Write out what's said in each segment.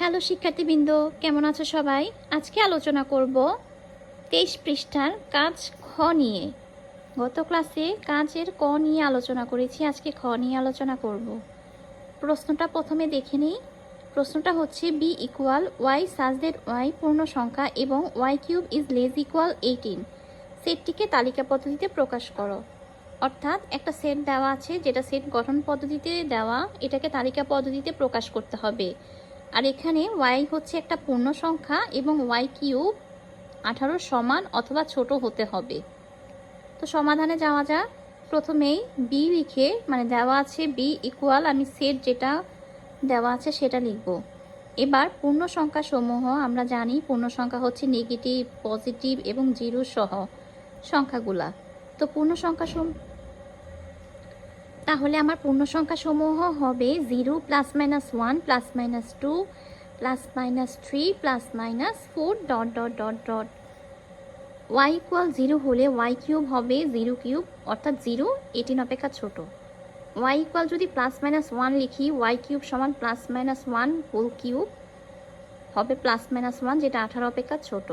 Hello শিক্ষার্থীবৃন্দ, কেমন আছো সবাই? আজকে আলোচনা করব 23 পৃষ্ঠার কাজ খ নিয়ে। গত ক্লাসে কাজের ক নিয়ে আলোচনা করেছি, আজকে খ নিয়ে আলোচনা করব। প্রশ্নটা প্রথমে দেখে নিই। প্রশ্নটা হচ্ছে B equal Y such that Y পূর্ণ সংখ্যা এবং Y cube is less equal 18। সেটটিকে তালিকা পদ্ধতিতে প্রকাশ করো। অর্থাৎ একটা সেট দেওয়া আছে, যেটা সেট গঠন পদ্ধতিতে দেওয়া, এটাকে তালিকা পদ্ধতিতে প্রকাশ করতে হবে। আর এখানে ওয়াই হচ্ছে একটা পূর্ণ সংখ্যা এবং ওয়াই কিউব 18 সমান অথবা ছোট হতে হবে। তো সমাধানে যাওয়া যাক। প্রথমেই বি লিখে, মানে দেওয়া আছে বি ইকুয়াল, আমি সেট যেটা দেওয়া আছে সেটা লিখব। এবার পূর্ণ সংখ্যা সমূহ আমরা জানি, পূর্ণ সংখ্যা হচ্ছে নেগেটিভ, পজিটিভ এবং জিরো সহ সংখ্যাগুলা। তো পূর্ণ সংখ্যা তাহলে আমার পূর্ণ সংখ্যা সমূহ হবে 0 +-1 +-2 +-3 +-4 dot dot dot dot. Y equal 0 হলে ওয়াই কিউব হবে 0 কিউব, অর্থাৎ 0 18 অপেক্ষা ছোট। ওয়াই ইকুয়াল যদি +-1 লিখি, ওয়াই কিউব সমান +-1 হোল কিউব হবে +-1, যেটা 18 অপেক্ষা ছোট।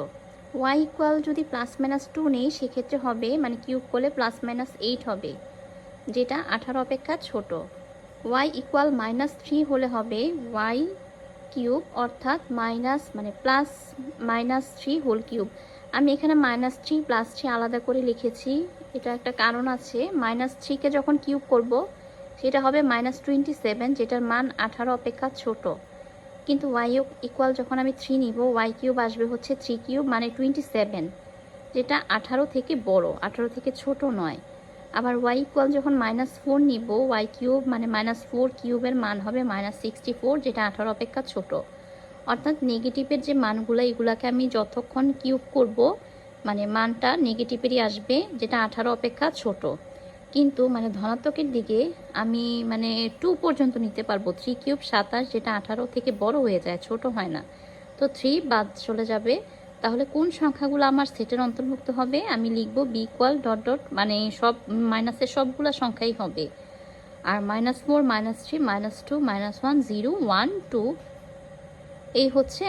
ওয়াই ইকুয়াল যদি +-2 নেই, সেক্ষেত্রে হবে, মানে কিউব করলে +-8 হবে, যেটা 18 অপেক্ষা ছোট। y ইকুয়াল -3 হলে হবে y কিউব, অর্থাৎ +-3 হোল কিউব। আমি এখানে -3 +3 আলাদা করে লিখেছি, এটা একটা কারণ আছে। -3কে যখন কিউব করব সেটা হবে -27, যেটার মান 18 অপেক্ষা ছোট। কিন্তু y ইকুয়াল যখন আমি 3 নিব, y কিউব আসবে হচ্ছে 3 কিউব, মানে 27, যেটা 18 থেকে বড়, 18 থেকে ছোট নয়। আবার y ইকুয়াল যখন -4 নিব, y কিউব মানে -4 কিউবের মান হবে -64, যেটা 18 অপেক্ষা ছোট। অর্থাৎ নেগেটিভের যে মানগুলো, এগুলাকে আমি যতক্ষণ কিউব করব, মানে মানটা নেগেটিভেরই আসবে, যেটা 18 অপেক্ষা ছোট। কিন্তু মানে ধনাত্মকের দিকে আমি 2 পর্যন্ত নিতে পারবো। 3 কিউব 27, যেটা 18 থেকে বড় হয়ে যায়, ছোট হয় না। তো 3 বাদ চলে যাবে। তাহলে কোন সংখ্যাগুলো আমার সেটের অন্তর্ভুক্ত হবে? আমি লিখব বি ইকুয়াল ডট ডট, মানে সব মাইনাসের সবগুলো সংখ্যাই হবে। আর -4 -3 -2 -1 0 1 2, এই হচ্ছে